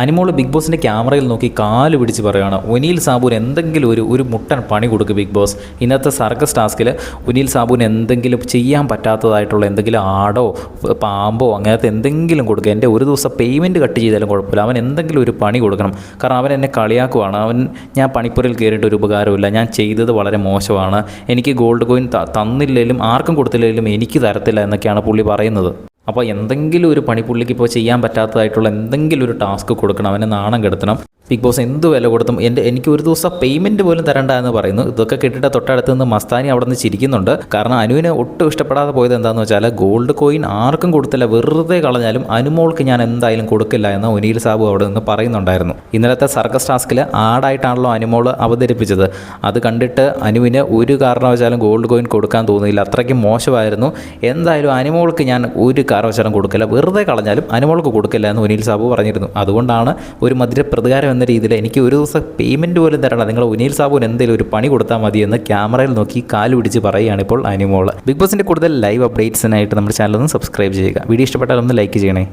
Anumol big ബോസിൻ്റെ ക്യാമറയിൽ നോക്കി കാല് പിടിച്ച് പറയുകയാണ് ഒനിൽ സാബുവിന് എന്തെങ്കിലും ഒരു മുട്ടൻ പണി കൊടുക്കുക ബിഗ് ബോസ്. ഇന്നത്തെ സർക്കസ് ടാസ്കിൽ ഒനിൽ സാബുവിന് എന്തെങ്കിലും ചെയ്യാൻ പറ്റാത്തതായിട്ടുള്ള എന്തെങ്കിലും ആടോ പാമ്പോ അങ്ങനത്തെ എന്തെങ്കിലും കൊടുക്കുക. എൻ്റെ ഒരു ദിവസം പേയ്മെൻറ്റ് കട്ട് ചെയ്താലും കുഴപ്പമില്ല, അവൻ എന്തെങ്കിലും ഒരു പണി കൊടുക്കണം. കാരണം അവൻ എന്നെ കളിയാക്കുവാണ്. ഞാൻ പണിപ്പുരയിൽ കയറിയിട്ട് ഒരു ഉപകാരമില്ല, ഞാൻ ചെയ്തത് വളരെ മോശമാണ്, എനിക്ക് ഗോൾഡ് കോയിൻ തന്നില്ലെങ്കിലും ആർക്കും കൊടുത്തില്ലെങ്കിലും എനിക്ക് തരത്തില്ല എന്നൊക്കെയാണ് പുള്ളി പറയുന്നത്. അപ്പോൾ എന്തെങ്കിലും ഒരു പണി പുള്ളിക്ക് ഇപ്പോൾ ചെയ്യാൻ പറ്റാത്തതായിട്ടുള്ള എന്തെങ്കിലും ഒരു ടാസ്ക് കൊടുക്കണം, അവനെ നാണം കെടുത്തണം. ബിഗ് ബോസ് എന്ത് വില കൊടുത്തും എനിക്ക് ഒരു ദിവസം പേയ്മെൻറ്റ് പോലും തരണ്ട എന്ന് പറയുന്നു. ഇതൊക്കെ കേട്ടിട്ട് തൊട്ടടുത്ത് നിന്ന് മസ്താനി അവിടെ നിന്ന് ചിരിക്കുന്നുണ്ട്. കാരണം അനുവിന് ഒട്ടും ഇഷ്ടപ്പെടാതെ പോയത് എന്താണെന്ന് വെച്ചാൽ ഗോൾഡ് കോയിൻ ആർക്കും കൊടുത്തില്ല, വെറുതെ കളഞ്ഞാലും അനുമോൾക്ക് ഞാൻ എന്തായാലും കൊടുക്കില്ല എന്ന് ഒനിൽ സാബു അവിടെ നിന്ന് പറയുന്നുണ്ടായിരുന്നു. ഇന്നലത്തെ സർക്കസ് ടാസ്കിൽ ആടായിട്ടാണല്ലോ അനുമോൾ അവതരിപ്പിച്ചത്. അത് കണ്ടിട്ട് അനുവിന് ഒരു കാരണവശാലും ഗോൾഡ് കോയിൻ കൊടുക്കാൻ തോന്നിയില്ല, അത്രയ്ക്കും മോശമായിരുന്നു. എന്തായാലും അനുമോൾക്ക് ഞാൻ ഒരു കാരണവശാലും കൊടുക്കില്ല, വെറുതെ കളഞ്ഞാലും അനുമോൾക്ക് കൊടുക്കില്ല എന്ന് ഒനിൽ സാബു പറഞ്ഞിരുന്നു. അതുകൊണ്ടാണ് ഒരു മധുര പ്രതികാരം എന്ന രീതിയിൽ എനിക്ക് ഒരു ദിവസം പേയ്മെൻറ്റ് പോലും തരണം, നിങ്ങൾ ഒനിൽ സാബുവിന് എന്തെങ്കിലും ഒരു പണി കൊടുത്താൽ മതി എന്ന് ക്യാമറയിൽ നോക്കി കാല് പിടിച്ച് പറയുകയാണ് ഇപ്പോൾ അനുമോൾ. ബിഗ് ബോസിൻ്റെ കൂടുതൽ ലൈവ് അപ്ഡേറ്റ്സിനായിട്ട് നമ്മുടെ ചാനൽ ഒന്ന് സബ്സ്ക്രൈബ് ചെയ്യുക. വീഡിയോ ഇഷ്ടപ്പെട്ടാൽ ഒന്ന് ലൈക്ക് ചെയ്യണേ.